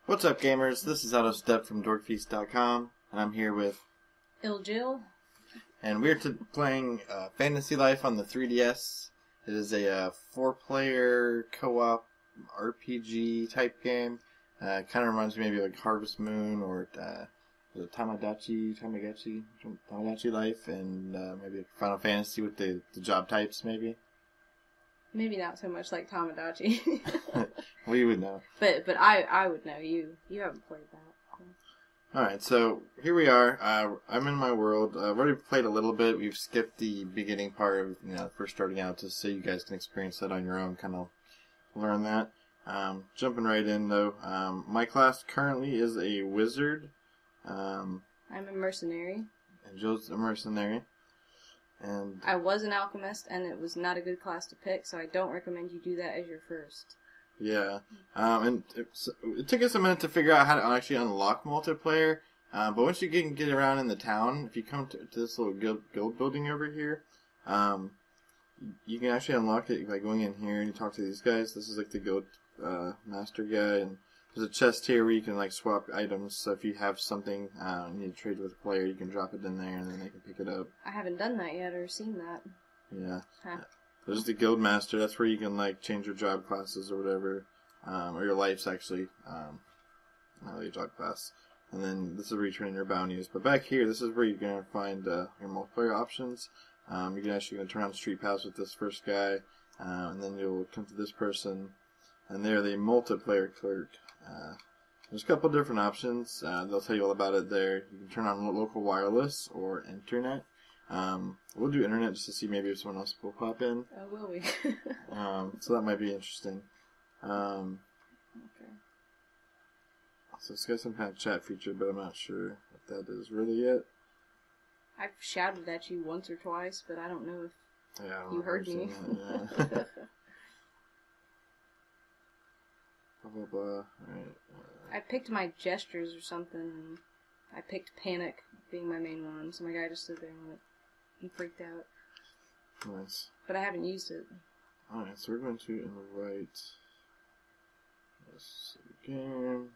What's up, gamers? This is Out of Step from DorkfeastVideo, and I'm here with ILLJILL, and we're playing Fantasy Life on the 3DS. It is a 4-player co-op RPG type game. Kind of reminds me maybe like Harvest Moon or Tamagotchi Life, and maybe Final Fantasy with the job types, maybe. Maybe not so much like Tamagotchi. We would know. But I would know. You haven't played that. Alright, so here we are. I'm in my world. I've already played a little bit. We've skipped the beginning part of, first starting out, just so you guys can experience that on your own, kind of learn that. Jumping right in, though. My class currently is a wizard. I'm a mercenary. And Joe's a mercenary. And I was an alchemist, and it was not a good class to pick, so I don't recommend you do that as your first. Yeah, and it took us a minute to figure out how to actually unlock multiplayer, but once you can get around in the town, if you come to this little guild building over here, you can actually unlock it by going in here and you talk to these guys. This is like the Guildmaster guy, and there's a chest here where you can like swap items, so if you have something you need to trade with a player, you can drop it in there and then they can pick it up. I haven't done that yet or seen that. Yeah. Huh. There's the Guildmaster. That's where you can like change your job classes or whatever, or your lives actually, not really your job class. And then this is where you turn in your bounties. But back here, this is where you're gonna find your multiplayer options. You can actually turn on street pass with this first guy, and then you'll come to this person, and they're the multiplayer clerk. There's a couple different options. They'll tell you all about it there. You can turn on local wireless or internet. We'll do internet just to see maybe if someone else will pop in. Oh, will we? So that might be interesting. Okay. So it's got some kind of chat feature, but I'm not sure what that is really yet. I've shouted at you once or twice, but I don't know if you heard me. That, yeah. Blah, blah, blah. Alright. I picked my gestures or something, and I picked panic being my main one, so my guy just stood there and went, he freaked out. Nice. But I haven't used it. Alright, so we're going to invite this game.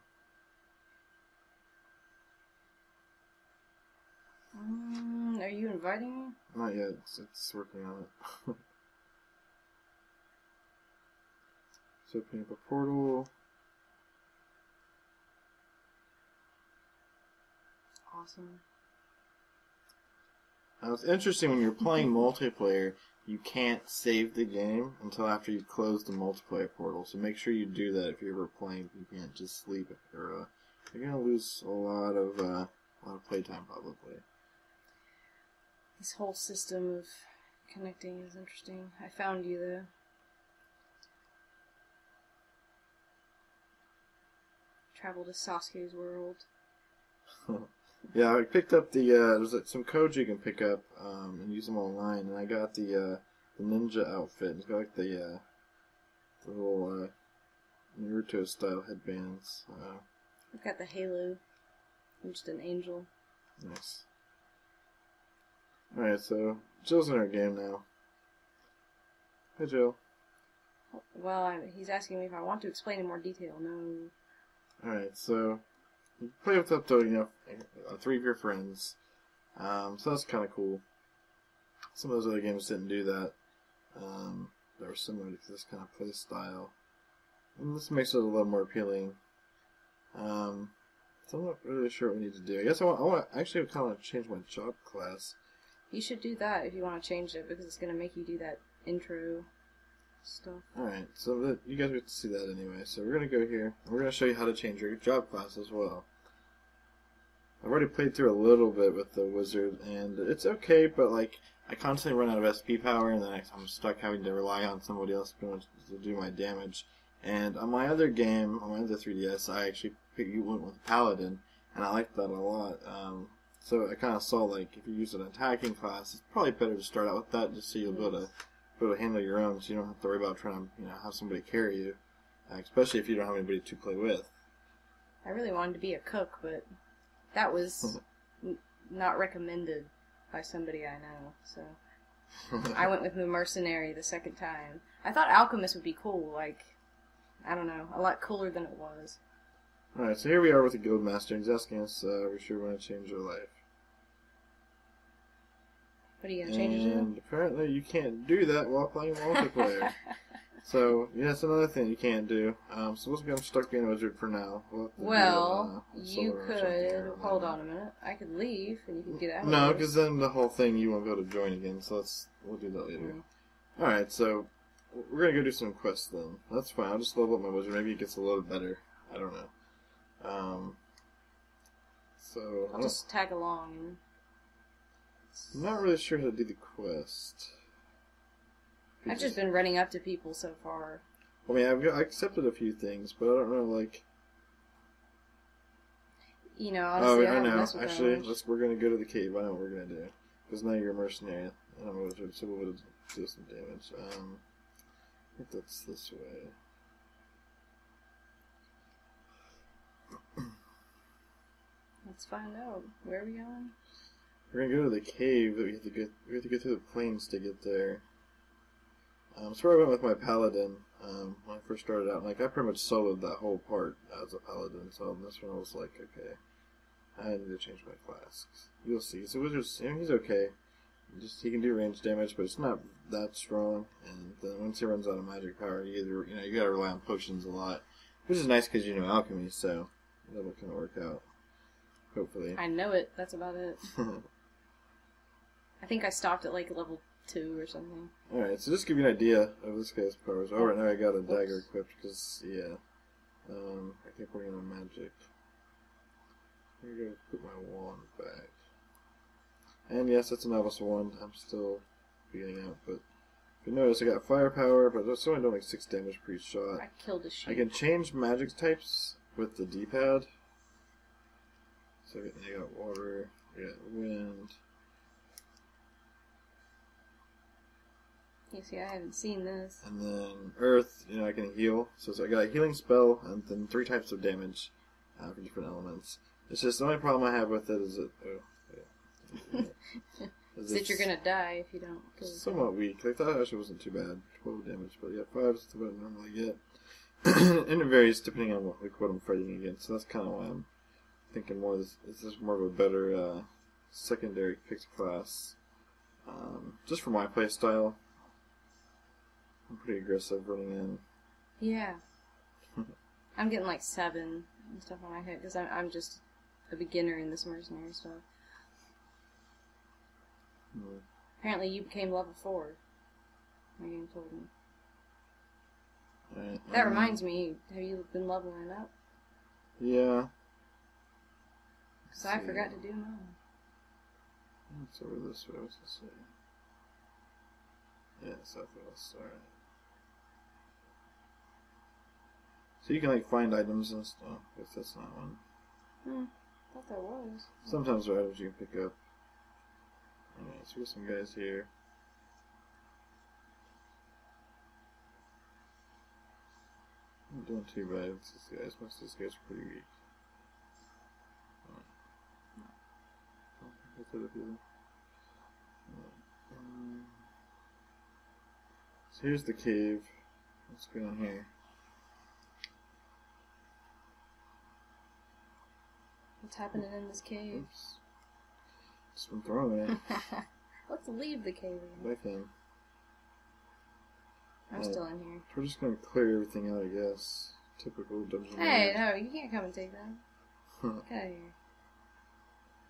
Are you inviting me? Not yet, it's working on it. So opening up a portal. Awesome. Now it's interesting when you're playing multiplayer, you can't save the game until after you've closed the multiplayer portal. So make sure you do that if you're ever playing. You can't just sleep, or you're gonna lose a lot of playtime probably. This whole system of connecting is interesting. I found you though. Travel to Sasuke's world. Yeah, I picked up the, there's some codes you can pick up, and use them online, and I got the ninja outfit. It's got like the little, Naruto style headbands. I've got the halo. I'm just an angel. Nice. Alright, so, Jill's in our game now. Hi, Jill. Well, he's asking me if I want to explain in more detail. No. Alright, so, you play with up to, 3 of your friends. So that's kind of cool. Some of those other games didn't do that. That were similar to this kind of play style. And this makes it a little more appealing. So I'm not really sure what we need to do. I guess I actually kind of want to change my job class. You should do that if you want to change it, because it's going to make you do that intro stuff. Alright, so you guys get to see that anyway. So we're going to go here, and we're going to show you how to change your job class as well. I've already played through a little bit with the wizard, and it's okay, but like, I constantly run out of SP power, and then I'm stuck having to rely on somebody else to do my damage. And on my other game, on my other 3DS, I actually went with Paladin, and I liked that a lot. So I kind of saw, like, if you use an attacking class, it's probably better to start out with that, just so you'll be able to handle your own, so you don't have to worry about trying to, have somebody carry you, especially if you don't have anybody to play with. I really wanted to be a cook, but that was not recommended by somebody I know, so I went with the mercenary the second time. I thought alchemist would be cool, like, I don't know, a lot cooler than it was. Alright, so here we are with the Guildmaster. He's asking us, we're sure we want to change our life. What are you going to change it to? And apparently you can't do that while playing multiplayer. So, yeah, that's another thing you can't do. So let's go, I'm stuck being a wizard for now. Well, you could, hold on a minute, I could leave and you could get out of No, because then the whole thing you won't be able to join again, so we'll do that later. Alright, so we're going to go do some quests then. That's fine, I'll just level up my wizard, maybe it gets a little better. I don't know. So I'll just tag along. I'm not really sure how to do the quest. I've just been running up to people so far. I mean, I accepted a few things, but I don't know, like... You know, honestly, I know. Mess with Actually, we're going to go to the cave. I know what we're going to do. Because now you're a mercenary, and I'm a wizard, so we'll do some damage. I think that's this way. Let's find out. Where are we going? We're going to go to the cave, but we have to go through the plains to get there. So where I went with my paladin when I first started out. Like, I pretty much soloed that whole part as a paladin, so this one I was like, okay, I need to change my class. You'll see. So wizard's, he's okay. He can do range damage, but it's not that strong. And then once he runs out of magic power, you gotta rely on potions a lot, which is nice because you know alchemy, so that'll kind of work out. Hopefully. I know it. That's about it. I think I stopped at like level 2 or something. Alright, so just to give you an idea of this guy's powers. Oh, right now I got a dagger equipped because, yeah. I think we're going to magic. I'm going to put my wand back. And yes, that's a novice wand. I'm still beginning out, but if you notice, I got firepower, but it's only doing like 6 damage per each shot. I killed a sheep. I can change magic types with the D-pad. So I got water, I got wind. You see, I haven't seen this. And then earth, I can heal. So I got a healing spell, and then 3 types of damage for different elements. It's just the only problem I have with it is that that you're gonna die if you don't. Somewhat weak. I thought it actually wasn't too bad. 12 damage, but yeah, 5 is what I normally get. And it varies depending on what I'm fighting against. So that's kind of why I'm thinking more. This is more of a better secondary picked class, just for my play style. I'm pretty aggressive running in. Yeah. I'm getting like 7 and stuff on my head because I'm just a beginner in this mercenary stuff. Apparently you became level 4. My game told me. Right, that reminds me, have you been leveling up? Yeah. Because I forgot to do mine. It's over this way, what's this way? Yeah, southwest, alright. So you can like find items and stuff. I guess that's not one. Thought there was. Sometimes there are items you can pick up. Alright, so we got some guys here. I'm not doing too bad with these guys. Most of these guys are pretty weak. So here's the cave. What's going on here? What's happening in this cave? Oops. Just been thrown it. Let's leave the cave again. Back in. I'm still in here. We're just gonna clear everything out, I guess. Typical dungeon. Hey, no, you can't come and take that. Get out of here.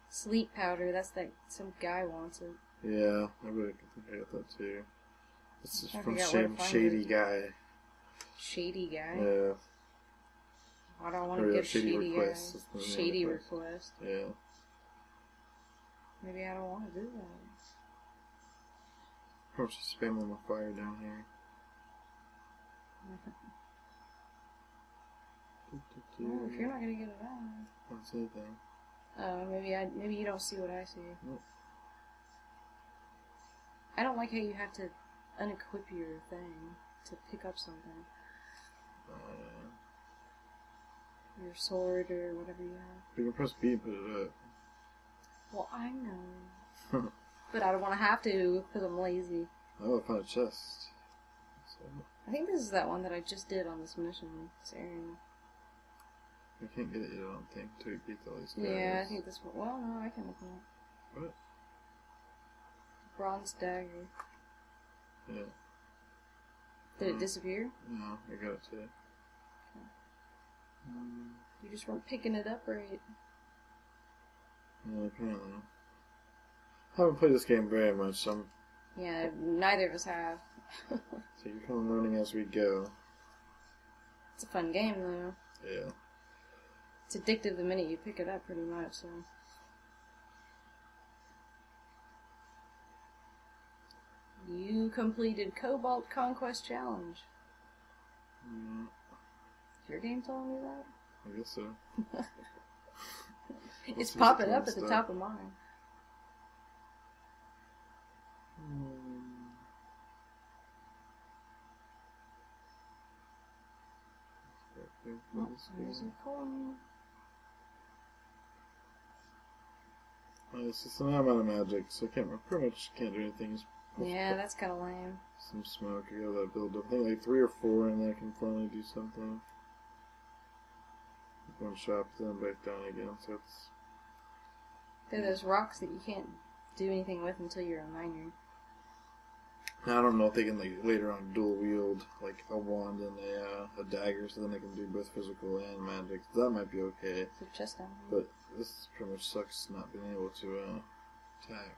Sleep powder, that's that some guy wants it. Yeah, I think I got that too. This is from Shady Guy. Shady Guy? Yeah. I don't want to give Shady Guy. Shady request. Yeah. Maybe I don't want to do that. I'm just spamming my fire down here. Well, if you're not gonna get it out. I don't see anything. Oh, maybe you don't see what I see. Nope. I don't like how you have to unequip your thing to pick up something. Your sword or whatever you have. You can press B and put it up. Well, I know. But I don't want to have to because I'm lazy. Oh, I found a chest. So. I think this is that one that I just did on this mission, this area. I can't get it yet, I don't think, until you beat all these guys. Yeah, I think this one. Well, no, I can open it. What? Bronze dagger. Yeah. Did it disappear? No, I got it too. Okay. You just weren't picking it up right. Yeah, apparently. I haven't played this game very much, so I'm... Yeah, neither of us have. So you're kind of learning as we go. It's a fun game, though. Yeah. It's addictive the minute you pick it up, pretty much, so... You completed Cobalt Conquest Challenge. Mm. Is your game telling me that? I guess so. It's popping up at the top of mine. Oh, there's a coin. It's just an amount of magic, so I pretty much can't do anything. Yeah, that's kind of lame. Some smoke, I got that build up. I think like 3 or 4, and then I can finally do something. One shot, then back down again, so it's... There are those rocks that you can't do anything with until you're a miner. I don't know if they can like later on dual wield like a wand and a dagger, so then they can do both physical and magic. That might be okay. There's a chest down here. But this pretty much sucks not being able to attack.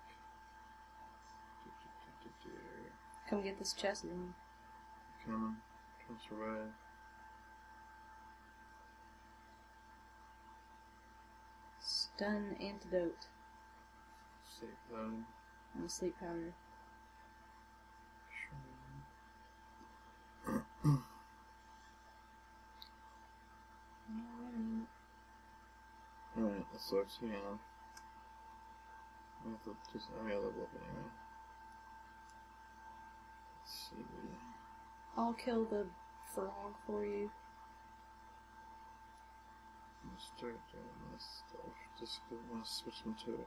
Come get this chest then. Coming. Trying to survive. Stun antidote. Safe zone. And sleep powder. Alright, that sucks. Hang on. I have to just, I gotta level up anyway. Let's see. I'll kill the frog for you. I'm gonna start doing this stuff. Just because I want to switch them to a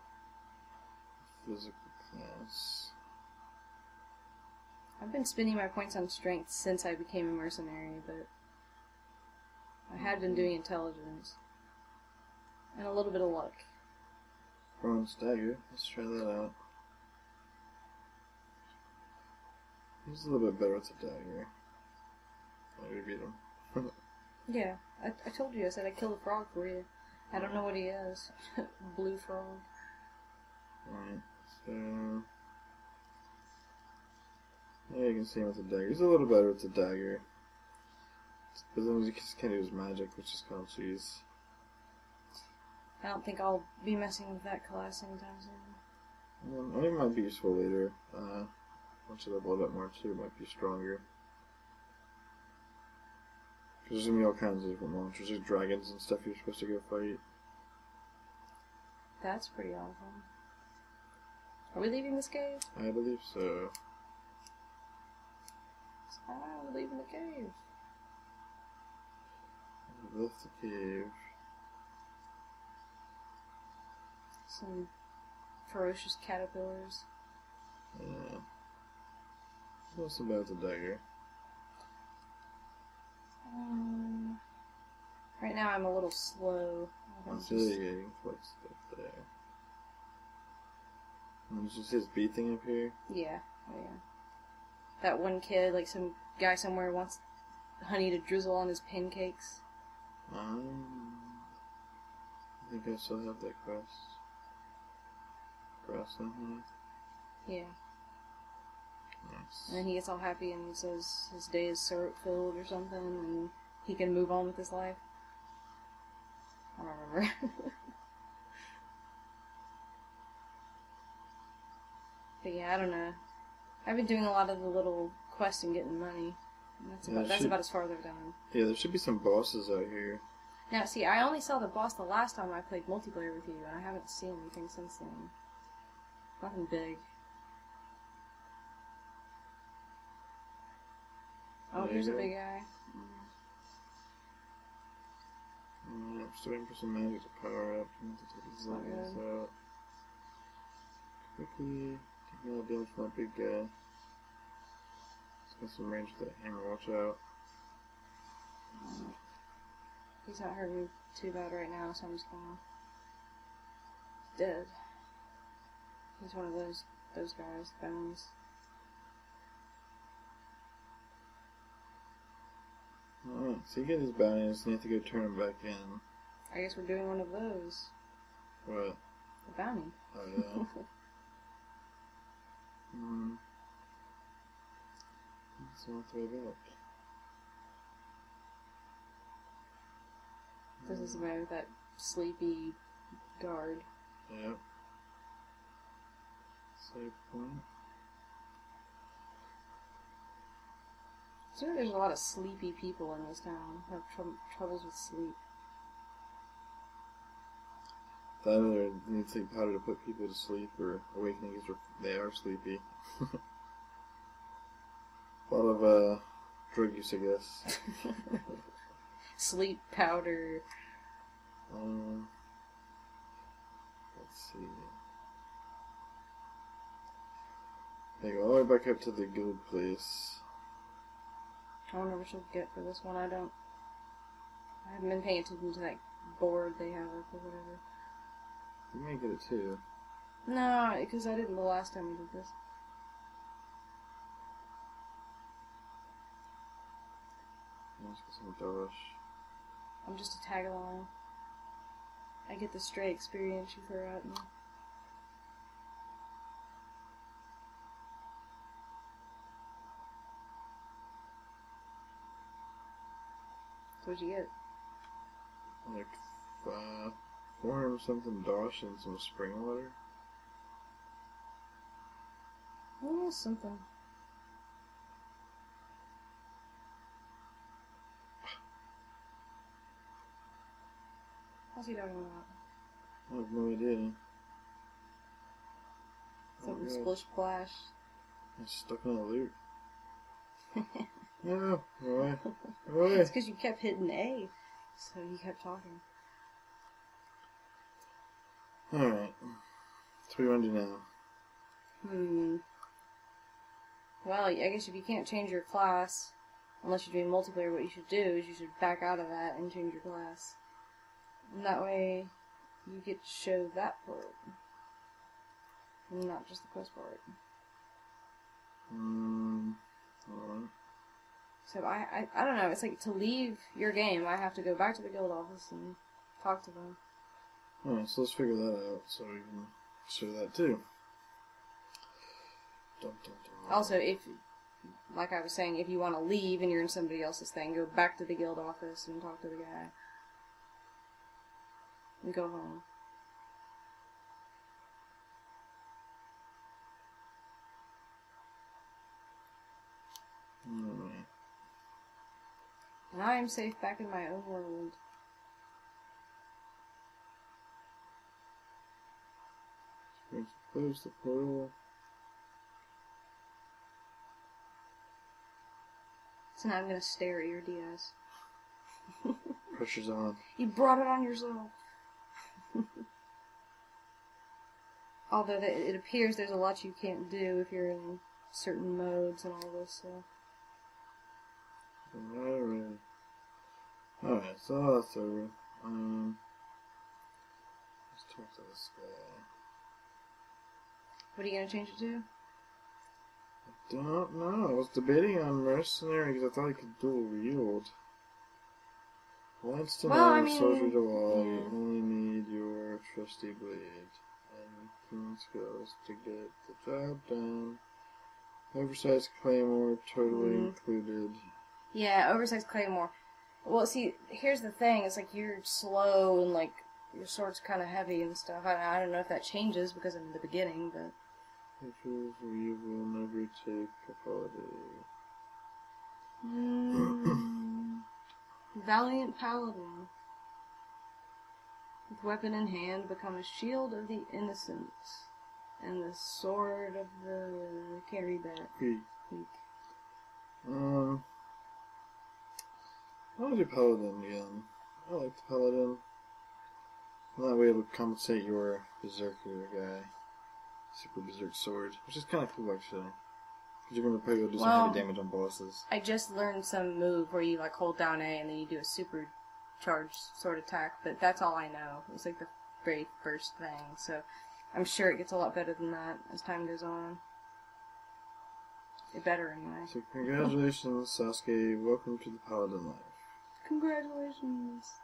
physical class. I've been spending my points on strength since I became a mercenary, but I had been doing intelligence. And a little bit of luck. Bronze dagger. Let's try that out. He's a little bit better with the dagger. I already beat him. Yeah, I told you, I said I'd kill the frog for you. I don't know what he is. Blue frog. Alright, so... yeah, you can see him with the dagger. He's a little better with the dagger. But then he just can't use magic, which is kind of cheese. I don't think I'll be messing with that class anytime soon. I think it might be useful later. Once you level it up more too, it might be stronger. Because there's going to be all kinds of different monsters, like dragons and stuff you're supposed to go fight. That's pretty awesome. Are we leaving this cave? I believe so. We're leaving the cave. I left the cave. Some ferocious caterpillars. Yeah. What's about the dagger? Right now I'm a little slow. Yeah, you can collect stuff there. And did you see this bee thing up here? Yeah, oh yeah. That one kid, like some guy somewhere wants honey to drizzle on his pancakes. I think I still have that quest. Cross on here. Yeah. Nice. And then he gets all happy and he says his day is syrup filled or something and he can move on with his life. I don't remember. But yeah, I don't know. I've been doing a lot of the little quests and getting money. And that's about as far as I've done. Yeah, there should be some bosses out here. Now, see, I only saw the boss the last time I played multiplayer with you, and I haven't seen anything since then. Nothing big. Oh, There here's you a go. big guy. I'm still waiting for some magic to power up. I'm going to take these Not lines good. out. Quickly, taking all the damage from that big guy. He's got some range with that hammer, watch out. He's not hurting me too bad right now, so I'm just gonna... He's dead. He's one of those guys, bones. Alright, so you get his bounties and you have to go turn him back in. I guess we're doing one of those. What? A bounty. Oh, yeah. That's all throw it up. This is the man with that sleepy guard. Yep. Save point. So there's a lot of sleepy people in this town who have troubles with sleep. That or need to take powder to put people to sleep or awakening because they are sleepy. A lot of drug use, I guess. Sleep powder. Let's see. They go all the way back up to the guild place. I wonder what she'll get for this one. I haven't been paying attention to that board they have up or whatever. You may get it too. No, because I didn't the last time we did this. Let's get some dosh. I'm just a tag along. I get the stray experience you throw at me. What'd you get? Like 400 something dosh and some spring water. Oh, something. What's he talking about? I have no idea. Something splish splash. I'm stuck in a loop. No, away. Away. It's because you kept hitting A, so you kept talking. Alright. What do we want to do now? Well, I guess if you can't change your class, unless you're doing multiplayer, what you should do is you should back out of that and change your class. And that way, you get to show that part. And not just the quest part. Alright. So I don't know, it's like to leave your game, I have to go back to the guild office and talk to them. Alright, so let's figure that out so we can show that too. Dun, dun, dun. Also, if, like I was saying, if you want to leave and you're in somebody else's thing, go back to the guild office and talk to the guy. And go home. Alright. And I am safe back in my own world. Close the portal. So now I'm gonna stare at your DS. Pressure's on. You brought it on yourself. Although it appears there's a lot you can't do if you're in certain modes and all this, so... Alright. Alright, so that's over. Let's talk to this guy. What are you gonna change it to? I don't know. I was debating on mercenary because I thought I could dual wield. Once to know, soldier to all, you only need your trusty blade and keen skills to get the job done. Oversized claymore, totally included. Yeah, oversized claymore. Well, see, here's the thing. It's like you're slow and like your sword's kind of heavy and stuff. I don't know if that changes because I'm in the beginning, but. Pictures we will never take a holiday. Valiant paladin. With weapon in hand, become a shield of the innocent, and the sword of the carry back. Weak. I want to do paladin again. I like the paladin. And that way it'll compensate your berserker guy. Super berserk sword, which is kind of cool actually. Because you're going to probably do some heavy damage on bosses. I just learned some move where you like hold down A and then you do a super charge sword attack, but that's all I know. It was like the very first thing, so I'm sure it gets a lot better than that as time goes on. It better anyway. So congratulations, Sasuke. Welcome to the Paladin life. Congratulations.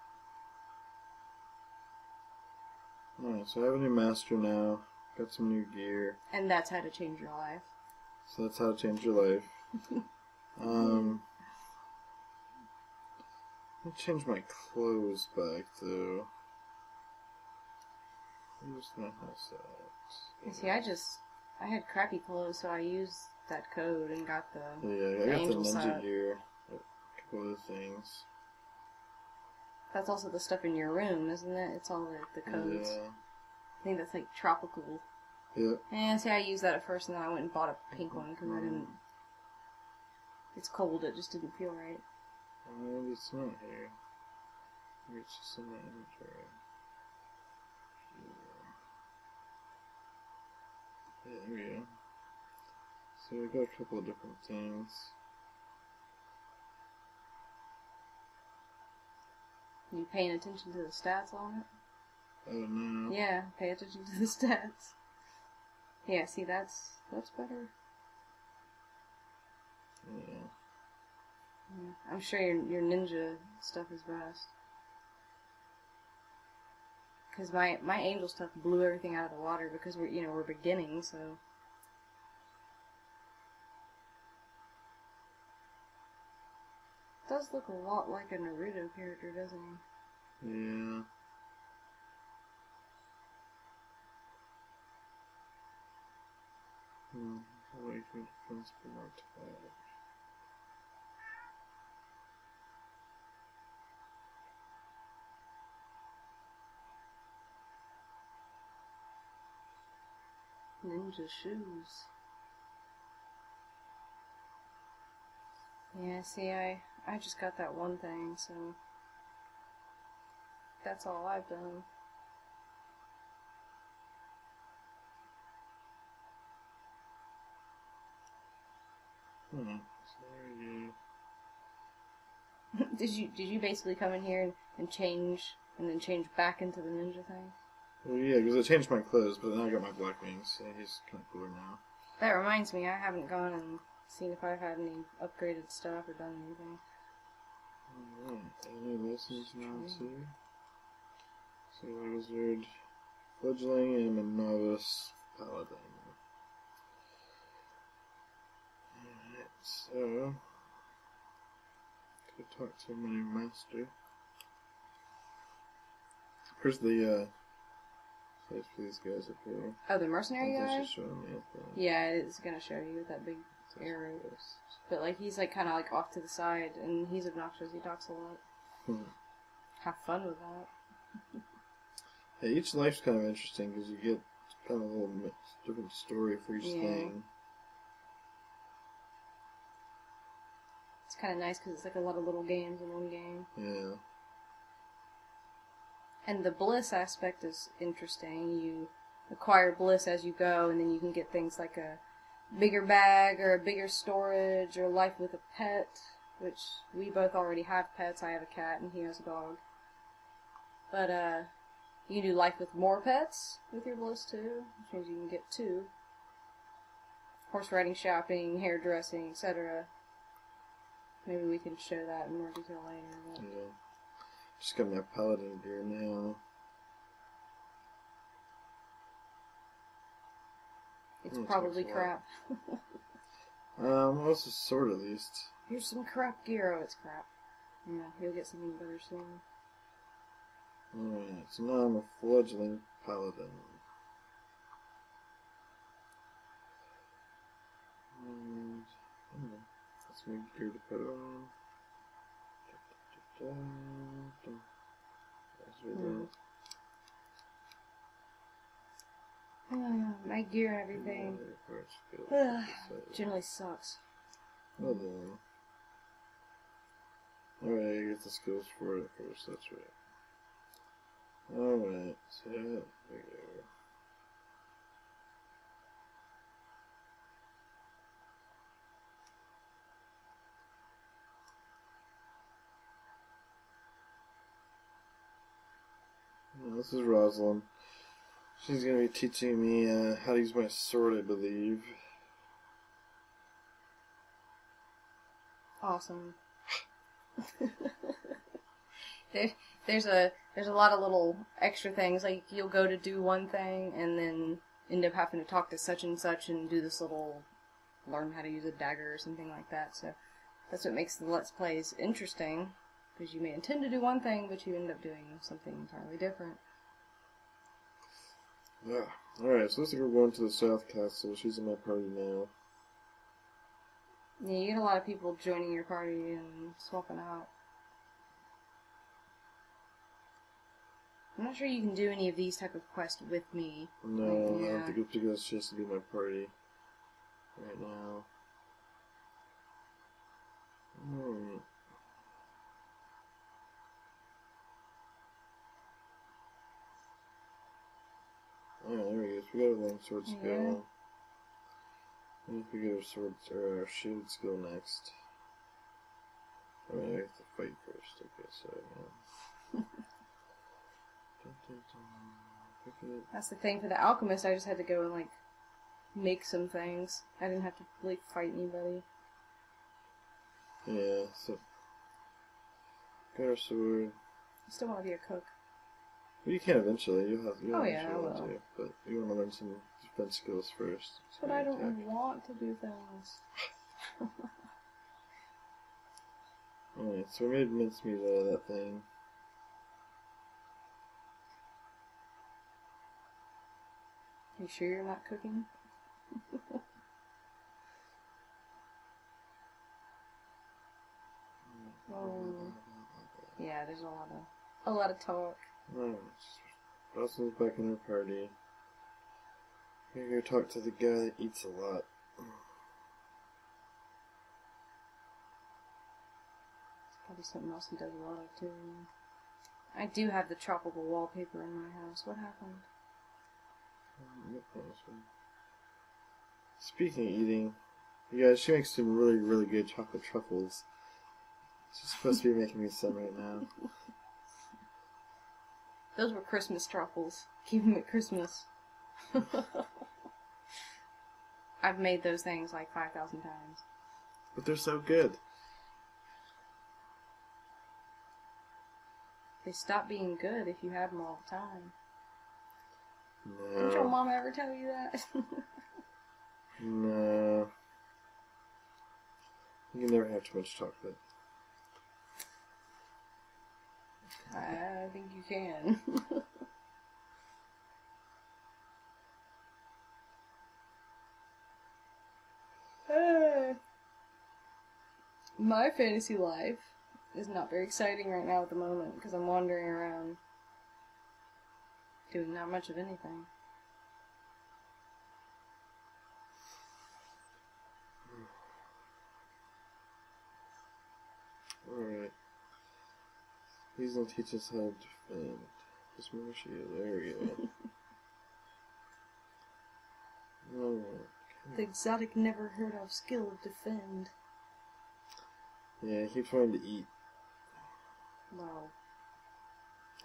Alright, so I have a new master now. Got some new gear. And that's how to change your life. So that's how to change your life. Let me change my clothes back, though. Where's my house at? See, I had crappy clothes, so I used that code and got the Yeah, I got the angel ninja set. gear. A couple other things. That's also the stuff in your room, isn't it? It's all the codes. Yeah. I think that's like tropical. Yep. And see, I used that at first, and then I went and bought a pink one because I didn't. It's cold. It just didn't feel right. Maybe it's not here. Maybe it's just in the inventory. Yeah, there we go. So we got a couple of different things. You paying attention to the stats on it? Oh no. Yeah, pay attention to the stats. Yeah, see, that's better. Yeah. I'm sure your ninja stuff is best. Because my angel stuff blew everything out of the water because we're beginning, so. It does look a lot like a Naruto character, doesn't he? Yeah. Wait for defense for more attack. Ninja shoes. Yeah, see, I just got that one thing, so that's all I've done. Sorry. Did you basically come in here and change, and then change back into the ninja thing? Well, yeah, because I changed my clothes, but now I got my black wings, so he's kind of cooler now. That reminds me, I haven't gone and seen if I've had any upgraded stuff or done anything. Alright, any lessons now too? So a wizard, fledgling, and a novice paladin. Alright, so could talk to my master. Where's the place for these guys up here? Oh, the mercenary guy? Just showing me a thing. Yeah, it's gonna show you with that big arrow. But like he's like kind of like off to the side, and he's obnoxious. He talks a lot. Have fun with that. Yeah, each life's kind of interesting because you get kind of a little different story for each thing. It's kind of nice because it's like a lot of little games in one game. Yeah. And the bliss aspect is interesting. You acquire bliss as you go, and then you can get things like a bigger bag or a bigger storage or life with a pet, which we both already have pets. I have a cat and he has a dog. But you can do life with more pets with your bliss too, which means you can get 2. Horse riding, shopping, hairdressing, etc. Maybe we can show that in more detail later. But Yeah. Just got my paladin gear now. it's probably crap. Well, it's a sword at least. Here's some crap gear. Oh, it's crap. Yeah, he'll get something better soon. Alright, so now I'm a fledgling paladin. And, that's my gear to put on. My gear and everything generally sucks. Well then. Alright, I get the skills for it first, that's right. Alright, so there we go. this is Rosalind. She's going to be teaching me how to use my sword, I believe. Awesome. There's a lot of little extra things, like you'll go to do one thing and then end up having to talk to such and such and do this little learn how to use a dagger or something like that. So that's what makes the Let's Plays interesting, because you may intend to do one thing, but you end up doing something entirely different. Yeah. Alright, so looks like we're going to the South Castle. She's in my party now. Yeah, you get a lot of people joining your party and swapping out. I'm not sure you can do any of these type of quests with me. No, I don't think it's because she has to be my party right now. Alright, there we go. So we got a long sword skill. Yeah. I think we get our sword or our shield skill next. I mean, I have to fight first. Okay, so yeah. That's the thing for the alchemist. I just had to go and like make some things. I didn't have to like fight anybody. Yeah, so got our sword. I still want to be a cook. Well, you can eventually. You'll Oh yeah, I eventually will. want to, but you want to learn some defense skills first. But I don't want to do things. Alright, so we made mincemeat out of that thing. You sure you're not cooking? Oh, yeah. There's a lot of talk. Alright, Rosalind's back in her party. We're gonna talk to the guy that eats a lot. Probably something else he does a lot of too. I do have the tropical wallpaper in my house. What happened? Speaking of eating, you guys, she makes some really, really good chocolate truffles. She's supposed to be making me some right now. Those were Christmas truffles. Keep them at Christmas. I've made those things like 5,000 times. But they're so good. They stop being good if you have them all the time. No. Didn't your mom ever tell you that? No. You can never have too much chocolate. I think you can. My fantasy life is not very exciting right now at the moment because I'm wandering around doing not much of anything. Alright. He's gonna teach us how to defend. Just more shield. There we go. Alright. The exotic never heard of skill of defend. Yeah, he keeps wanting to eat. Wow.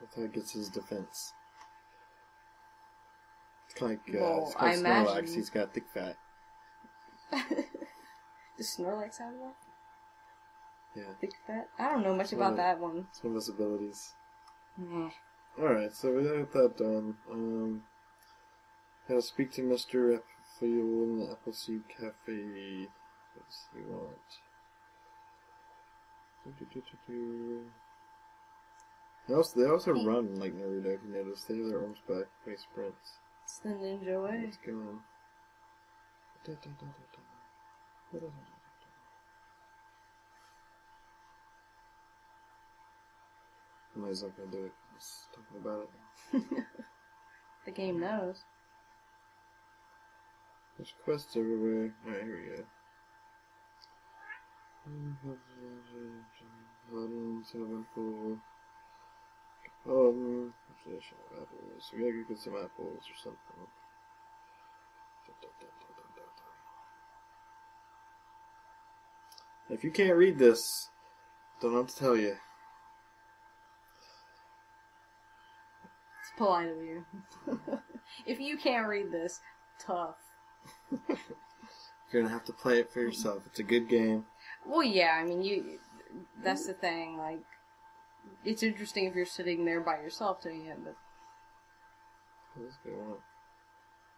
That's how he gets his defense. It's kind of like, Well, it's called I Snorlax. imagine... He's got thick fat. Does Snorlax have that? Yeah. Thick fat? I don't know much about that one. It's one of his abilities. Meh. Alright, so we got that done. I'll speak to Mr. Apple in the Appleseed Cafe. What does he want? They also run like Naruto, if you notice. They have their arms back when he sprints. It's the ninja way. Let's go on. Somebody's not gonna do it. Just talking about it. The game knows. There's quests everywhere. Alright, here we go. Apples. We gotta go get some apples or something. If you can't read this, don't know what to tell you. It's Polite of you. If you can't read this, tough. You're gonna have to play it for yourself. It's a good game. Well, yeah, I mean, that's the thing, like, it's interesting if you're sitting there by yourself doing it, but... What's going on?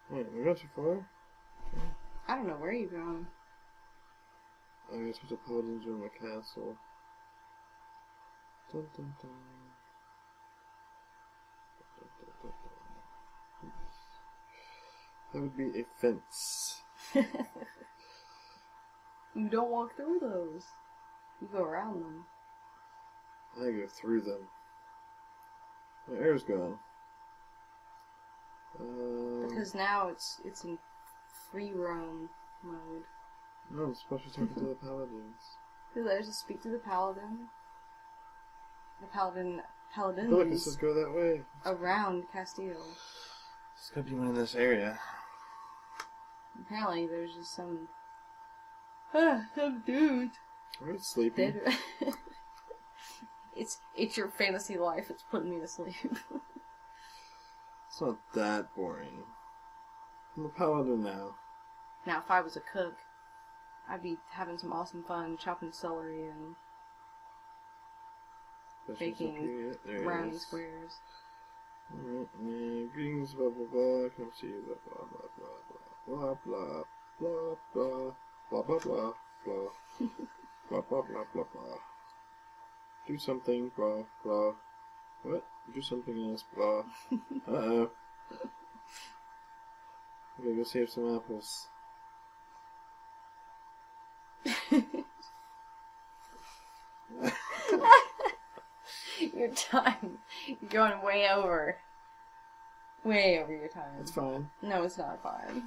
Wait, we got too far? I don't know, where are you going? I guess there's a paladins in my castle. Dun, dun, dun. Dun, dun, dun, dun. That would be a fence. You don't walk through those. You go around them. I go through them. My air's gone. Because now it's in free roam mode. No, I'm supposed to be talking to the paladins. Who there to speak to the paladin? The paladins Look, it says go that way. around Castile. There's gotta be one in this area. Apparently there's just some dude. Are you sleeping? Dead. It's your fantasy life. It's putting me to sleep. It's not that boring. I'm a paladin now. Now, if I was a cook, I'd be having some awesome fun chopping celery and baking brownie squares. Greetings, blah blah blah. Come see you, blah blah blah blah blah blah blah blah blah blah blah blah blah blah blah blah blah. Do something, blah blah. What? Do something else, blah. Uh-oh. I'm gonna go save some apples. Your time. You're going way over. Way over your time. It's fine. No, it's not fine.